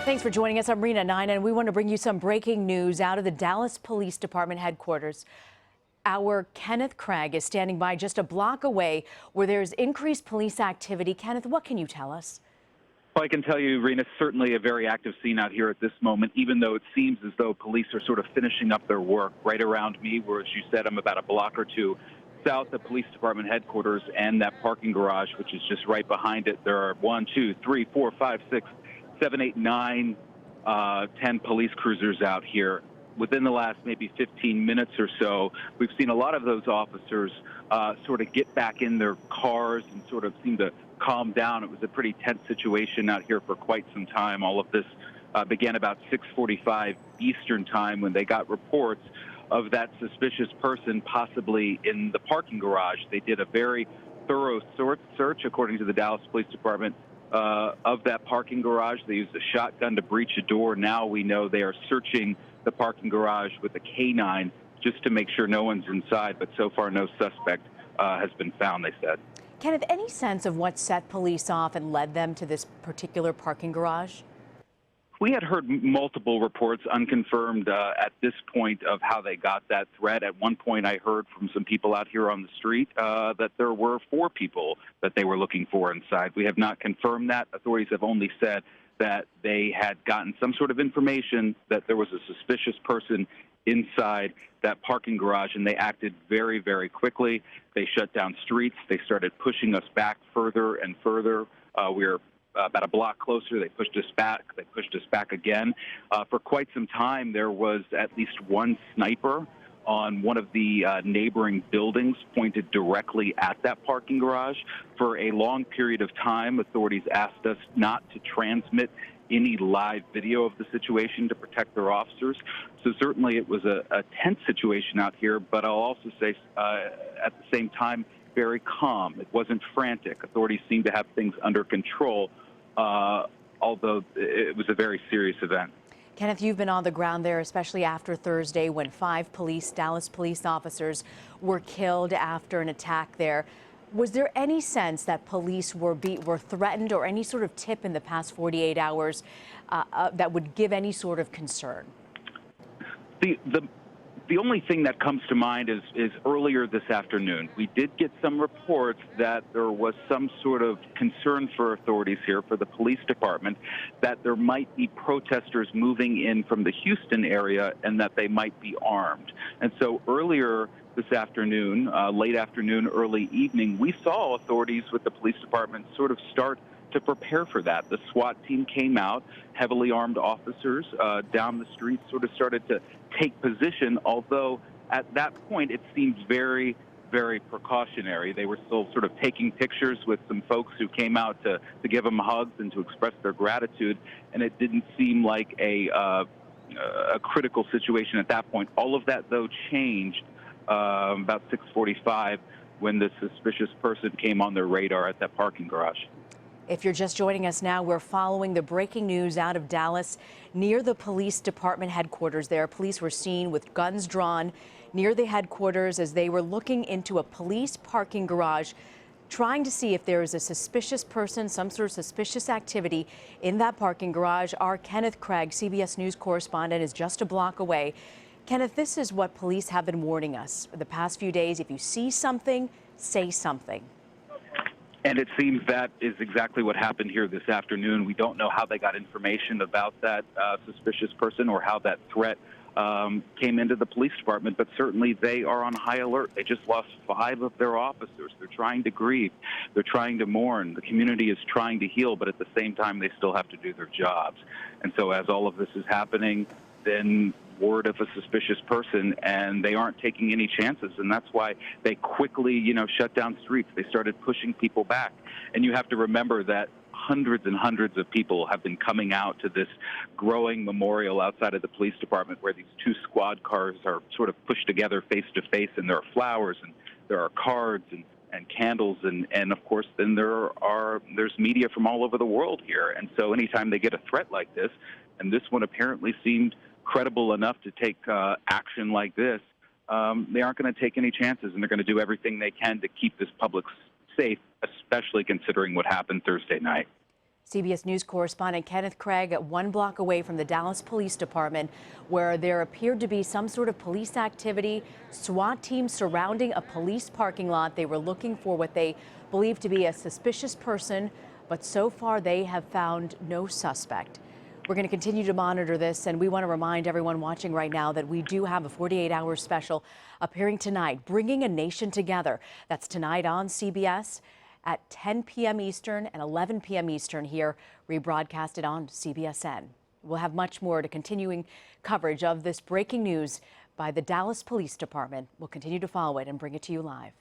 Thanks for joining us. I'm Rena 9, and we want to bring you some breaking news out of the Dallas Police Department headquarters. Our Kenneth Craig is standing by just a block away where there's increased police activity. Kenneth, what can you tell us? Well, I can tell you, Rena, certainly a very active scene out here at this moment, even though it seems as though police are sort of finishing up their work. Right around me, where, as you said, I'm about a block or two south of police department headquarters and that parking garage, which is just right behind it. There are 1, 2, 3, 4, 5, 6, 7, 8, 9, 10 police cruisers out here. Within the last maybe 15 minutes or so, we've seen a lot of those officers sort of get back in their cars and sort of seem to calm down. It was a pretty tense situation out here for quite some time. All of this began about 6:45 Eastern time when they got reports of that suspicious person possibly in the parking garage. They did a very thorough search, according to the Dallas Police Department, of that parking garage. They used a shotgun to breach a door. Now we know they are searching the parking garage with a K9 just to make sure no one's inside, but so far no suspect has been found, they said. Kenneth, any sense of what set police off and led them to this particular parking garage? We had heard multiple reports, unconfirmed at this point, of how they got that threat. At one point, I heard from some people out here on the street that there were 4 people that they were looking for inside. We have not confirmed that. Authorities have only said that they had gotten some sort of information that there was a suspicious person inside that parking garage, and they acted very, very quickly. They shut down streets. They started pushing us back further and further. We were about a block closer. They pushed us back. They pushed us back again. For quite some time, there was at least one sniper on one of the neighboring buildings pointed directly at that parking garage. For a long period of time, authorities asked us not to transmit any live video of the situation to protect their officers. So certainly it was a tense situation out here, but I'll also say at the same time, very calm. It wasn't frantic. Authorities seemed to have things under control, although it was a very serious event. Kenneth, you've been on the ground there, especially after Thursday when 5 Dallas police officers were killed after an attack there. Was there any sense that police were threatened, or any sort of tip in the past 48 hours that would give any sort of concern? The only thing that comes to mind is earlier this afternoon. We did get some reports that there was some sort of concern for authorities here, for the police department, that there might be protesters moving in from the Houston area and that they might be armed. And so earlier this afternoon, late afternoon, early evening, we saw authorities with the police department sort of start to prepare for that. The SWAT team came out, heavily armed officers down the street sort of started to take position, although at that point it seemed very, very precautionary. They were still sort of taking pictures with some folks who came out to give them hugs and to express their gratitude, and it didn't seem like a critical situation at that point. All of that, though, changed about 6:45 when the suspicious person came on their radar at that parking garage. If you're just joining us now, we're following the breaking news out of Dallas near the police department headquarters there. Police were seen with guns drawn near the headquarters as they were looking into a police parking garage, trying to see if there is a suspicious person, some sort of suspicious activity in that parking garage. Our Kenneth Craig, CBS News correspondent, is just a block away. Kenneth, this is what police have been warning us the past few days. If you see something, say something. And it seems that is exactly what happened here this afternoon. We don't know how they got information about that suspicious person or how that threat came into the police department, but certainly they are on high alert. They just lost 5 of their officers. They're trying to grieve. They're trying to mourn. The community is trying to heal, but at the same time, they still have to do their jobs. And so as all of this is happening, then word of a suspicious person, and they aren't taking any chances, and that's why they quickly, shut down streets. They started pushing people back, and you have to remember that hundreds and hundreds of people have been coming out to this growing memorial outside of the police department, where these 2 squad cars are sort of pushed together face to face, and there are flowers and there are cards and candles, and of course then there's media from all over the world here. And so anytime they get a threat like this, and this one apparently seemed credible enough to take action like this, they aren't going to take any chances, and they're going to do everything they can to keep this public safe, especially considering what happened Thursday night. CBS News correspondent Kenneth Craig at 1 block away from the Dallas Police Department, where there appeared to be some sort of police activity. SWAT teams surrounding a police parking lot. They were looking for what they believe to be a suspicious person, but so far they have found no suspect. We're going to continue to monitor this, and we want to remind everyone watching right now that we do have a 48-hour special appearing tonight, Bringing a Nation Together. That's tonight on CBS at 10 p.m. Eastern and 11 p.m. Eastern here, rebroadcasted on CBSN. We'll have much more to continuing coverage of this breaking news by the Dallas Police Department. We'll continue to follow it and bring it to you live.